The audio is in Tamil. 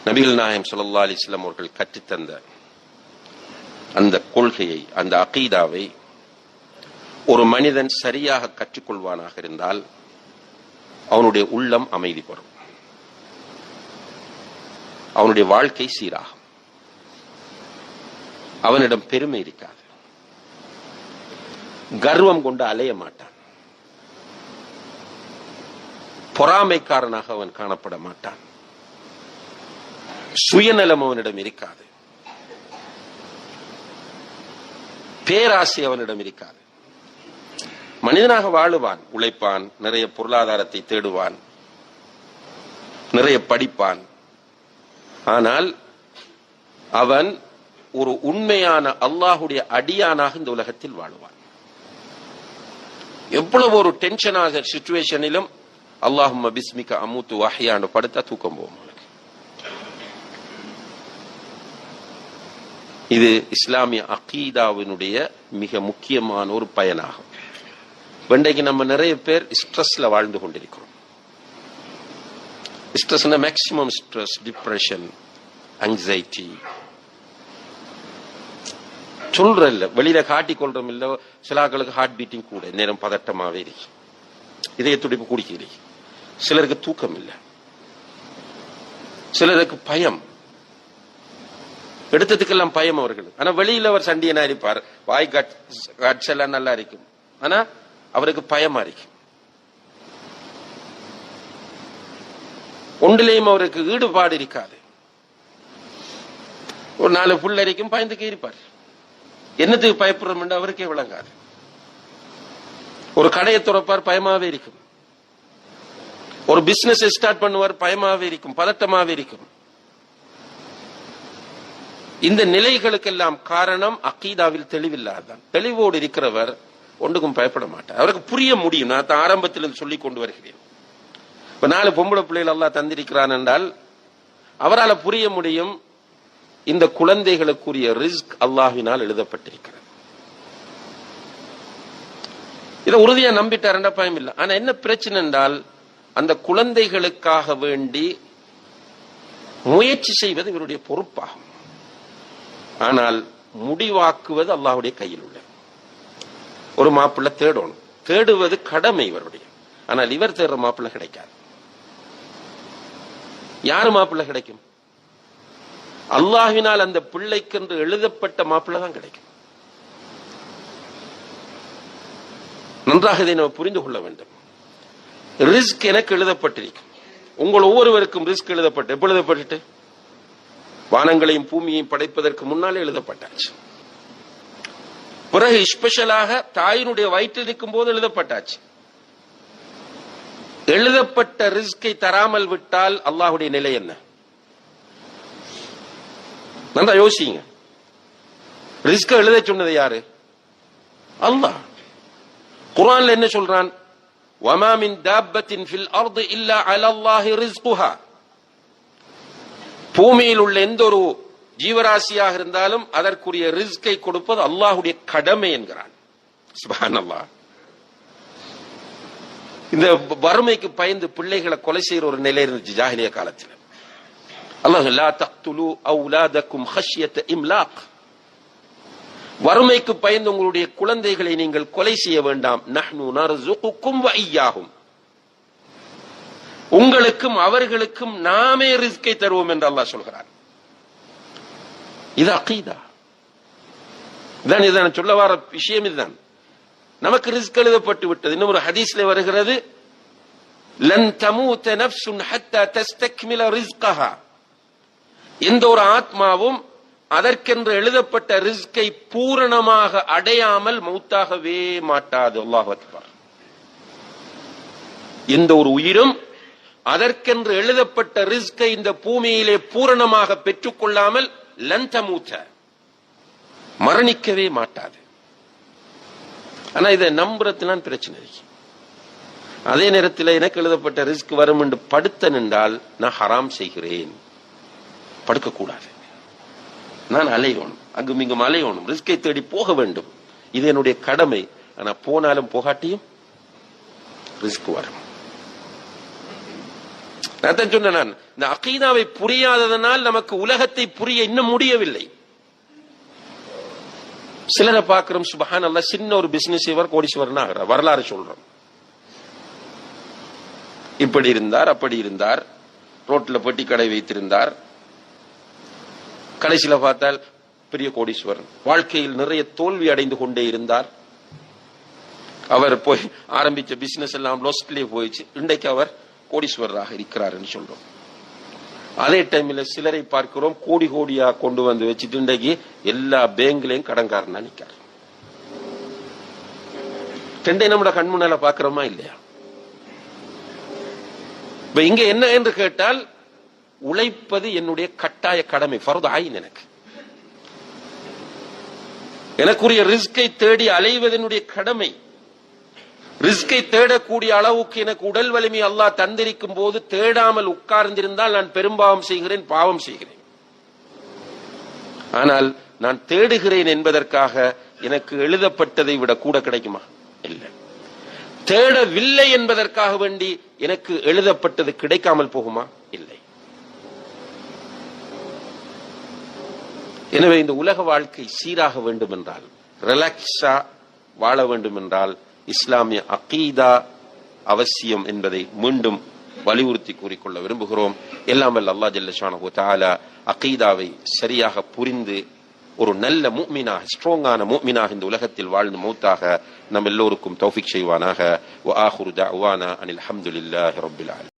நபிகள் நாயகம் ஸல்லல்லாஹு அலைஹி வஸல்லம் அவர்கள் கற்றுத்தந்த அந்த கொள்கையை, அந்த அகீதாவை ஒரு மனிதன் சரியாக கற்றுக்கொள்வானாக இருந்தால் அவனுடைய உள்ளம் அமைதி பெறும், அவனுடைய வாழ்க்கை சீராகும், அவனிடம் பெருமை இருக்காது, கர்வம் கொண்டு அலைய மாட்டான், பொறாமைக்காரனாக அவன் காணப்பட மாட்டான், சுயநலம் அவனிடம் இருக்காது, பேராசை அவனிடம் இருக்காது. மனிதனாக வாழுவான், உழைப்பான், நிறைய பொருளாதாரத்தை தேடுவான், நிறைய படிப்பான். ஆனால் அவன் ஒரு உண்மையான அல்லாஹுடைய அடியானாக இந்த உலகத்தில் வாழுவான். எவ்வளவு ஒரு டென்ஷனாக சிச்சுவேஷனிலும் அல்லாஹும்ம பிஸ்மிக அமூத்து வஹ்யான்னு படுத்தா தூக்கம் போகும். இது இஸ்லாமிய அகீதாவினுடைய மிக முக்கியமான ஒரு பயனாகும். இன்றைக்கு நம்ம நிறைய பேர் ஸ்ட்ரெஸ்ல வாழ்ந்து கொண்டிருக்கிறோம். ஸ்ட்ரெஸ்னா மேக்சிமம் ஸ்ட்ரெஸ், டிப்ரெஷன், ஆங்ஸைட்டி சொல்ற இல்ல, வெளியில காட்டி கொள்றோம் இல்ல. சிலாக்களுக்கு ஹார்ட் பீட்டிங் கூட, நேரம் பதட்டமாவே இருக்கு, இதய துடிப்பு கூடிக்கு, சிலருக்கு தூக்கம் இல்லை, சிலருக்கு பயம், எடுத்ததுக்கெல்லாம் பயம் அவர்களுக்கு. ஆனா வெளியில அவர் சண்டியனா இருப்பார், வாய் கட்ஸ் எல்லாம் நல்லா இருக்கும், ஆனா அவருக்கு பயமா இருக்கு. ஒன்றிலையும் அவருக்கு ஈடுபாடு இருக்காது. ஒரு 4 புள்ள இருக்கும், பயந்துக்கே இருப்பார். என்னத்துக்கு பயப்படுறோம் அவருக்கே விளங்காது. ஒரு கடையை துறப்பார், பயமாவே இருக்கும். ஒரு பிசினஸ் ஸ்டார்ட் பண்ணுவார், பயமாவே இருக்கும், பதட்டமாவே இருக்கும். இந்த நிலைகளுக்கெல்லாம் காரணம் அகீதாவில் தெளிவில்லாதான். தெளிவோடு இருக்கிறவர் ஒன்றுக்கும் பயப்பட மாட்டார், அவருக்கு புரிய முடியும். நான் ஆரம்பத்தில் சொல்லிக் கொண்டு வருகிறேன். இப்ப 4 பொம்பளை பிள்ளைகள் அல்லாஹ் தந்திருக்கிறான் என்றால் அவரால் புரிய முடியும், இந்த குழந்தைகளுக்குரிய ரிஸ்க் அல்லாஹ்வினால் எழுதப்பட்டிருக்கிறது. இதை உறுதியா நம்பிட்டார், பயம் இல்லை. ஆனா என்ன பிரச்சனை என்றால், அந்த குழந்தைகளுக்காக வேண்டி முயற்சி செய்வது இவருடைய பொறுப்பாகும். ஆனால் முடிவாக்குவது அல்லாஹ்வுடைய கையில் உள்ளது. ஒரு மாப்பிள்ளை தேடணும், தேடுவது கடமை இவருடைய. ஆனால் இவர் தேடுற மாப்பிள்ளை கிடைக்காது. யாரு மாப்பிள்ளை கிடைக்கும்? அல்லாஹ்வினால் அந்த பிள்ளைக்கென்று எழுதப்பட்ட மாப்பிள்ளை தான் கிடைக்கும். நன்றாக இதை நம்ம புரிந்து கொள்ள வேண்டும். ரிஸ்க் எனக்கு எழுதப்பட்டிருக்கும், உங்கள் ஒவ்வொருவருக்கும் ரிஸ்க் எழுதப்பட்டு, எப்ப எழுதப்பட்டு? வானங்களையும் பூமியையும் படைப்பதற்கு முன்னாலே எழுதப்பட்டாச்சு. பிறகு ஸ்பெஷலாக தாயினுடைய வயிற்றில் இருக்கும் போது எழுதப்பட்டாச்சு. எழுதப்பட்ட ரிஸ்கை தராமல் விட்டால் அல்லாஹ்வுடைய நிலை என்ன? நன்றா யோசிங்க. ரிஸ்க் எழுத சொன்னது யாரு? அல்லாஹ். குர்ஆன்ல என்ன சொல்றான்? வமா மின் தாப்பத்தின் ஃபில் அர்தி இல்லா அலல்லாஹி ரிஸ்குஹா. பூமியில் உள்ள எந்த ஒரு ஜீவராசியாக இருந்தாலும் அதற்குரிய ரிஸ்கை கொடுப்பது அல்லாஹ்வுடைய கடமை என்கிறான். சுப்ஹானல்லாஹ். இந்த வறுமைக்கு பயந்து பிள்ளைகளை கொலை செய்யற ஒரு நிலை இருந்துச்சு ஜாஹிலியா காலத்தில். அல்லாஹ் லா தக்துலு அவுலாதக்கும் ஹஷ்யத இம்லாக். வறுமைக்கு பயந்து உங்களுடைய குழந்தைகளை நீங்கள் கொலை செய்ய வேண்டாம். நஹ்னு நர்சுகுக்கும் வ இய்யாஹும். உங்களுக்கும் அவர்களுக்கும் நாமே ரிஸ்கை தருவோம் என்று அல்லாஹ் சொல்கிறார். இது அகீதா. இதான் சொல்ல வர விஷயம். இதுதான் நமக்கு ரிஸ்க் எழுதப்பட்டு விட்டது. இன்னும் ஒரு ஹதீஸ்ல வருகிறது, லன் தமூத நஃப்ஸுன் ஹத்தா தஸ்தக்மில ரிஸ்கஹா. எந்த ஒரு ஆத்மாவும் அதற்கென்று எழுதப்பட்ட ரிஸ்கை பூரணமாக அடையாமல் மௌத்தாகவே மாட்டாது. அல்லாஹ் அக்பர். எந்த ஒரு உயிரும் அதற்கென்று எழுதப்பட்ட ரிஸ்கை இந்த பூமியிலே பூரணமாக பெற்றுக் கொள்ளாமல் லன் தமூத, மரணிக்கவே மாட்டாது. ஆனா இதை நம்புறதுலாம் பிரச்சனை இருக்கு. அதே நேரத்தில் எனக்கு எழுதப்பட்ட ரிஸ்க் வரும் என்று படுத்த நின்றால் நான் ஹராம் செய்கிறேன். படுக்கக்கூடாது, நான் அலையணும், அங்கும் இங்கும் அலையணும், ரிஸ்கை தேடி போக வேண்டும். இது என்னுடைய கடமை. ஆனா போனாலும் போகாட்டியும் ரிஸ்க் வரும். நான் சொன்னேன், நான் இந்த அகீதாவை புரியாததனால் நமக்கு உலகத்தை புரிய இன்னும் முடியவில்லை. சிலரை பார்க்கிறோம், சுப்ஹானல்லாஹ், சின்ன ஒரு பிசினஸ் இவர் கோடீஸ்வரன் ஆகிறார். வரலாறு சொல்றோம். இப்படி இருந்தார், அப்படி இருந்தார், ரோட்ல பெட்டி கடை வைத்திருந்தார், கடைசியில பார்த்தால் பெரிய கோடீஸ்வரன். வாழ்க்கையில் நிறைய தோல்வி அடைந்து கொண்டே இருந்தார். அவர் போய் ஆரம்பிச்ச பிசினஸ் எல்லாம் லாஸ்ட்லயே போயிடுச்சு. இன்றைக்கு அவர் கோடீஸ்வரராக இருக்கிறார் என்று சொல்றோம். அதே டைம்ல சிலரை பார்க்கிறோம், கோடி கோடியா கொண்டு வந்து வச்சுட்டு இன்றைக்கு எல்லா பேங்க்லயும் கடன்காரனா நிற்கிறார். ரெண்டே நம்மட கண் முன்னால பாக்குறோமா இல்லையா? இப்ப இங்க என்ன என்று கேட்டால், உழைப்பது என்னுடைய கட்டாய கடமை, ஃபர்து ஆயின். எனக்குரிய ரிஸ்கை தேடி அலைவது என்னுடைய கடமை. ரிஸ்கை தேடக்கூடிய அளவுக்கு எனக்கு உடல் வலிமை அல்லாஹ் தந்திருக்கும் போது தேடாமல் உட்கார்ந்திருந்தால் நான் பெரும்பாவம் செய்கிறேன், பாவம் செய்கிறேன். ஆனால் நான் தேடுகிறேன் என்பதற்காக எனக்கு எழுதப்பட்டதை விட கூட கிடைக்குமா? இல்லை. தேடவில்லை என்பதற்காக வேண்டி எனக்கு எழுதப்பட்டது கிடைக்காமல் போகுமா? இல்லை. எனவே இந்த உலக வாழ்க்கை சீராக வேண்டும் என்றால், ரிலாக்ஸா வாழ வேண்டும் என்றால், இஸ்லாமிய அகீதா அவசியம் என்பதை மீண்டும் வலியுறுத்தி கூறிக்கொள்ள விரும்புகிறோம். எல்லாம் வல்ல அல்லாஹ் ஜல்ல ஷானஹு தஆலா அகீதாவை சரியாக புரிந்து ஒரு நல்ல முஃமினாக, ஸ்ட்ராங்கான முஃமினாக இந்த உலகத்தில் வாழ்ந்து மௌத்தாக நம் எல்லோருக்கும் தௌஃபீக் செய்வானாக. வ ஆகிரு தஅவானா அனில் ஹம்துலில்லாஹி ரப்பில் ஆலமீன்.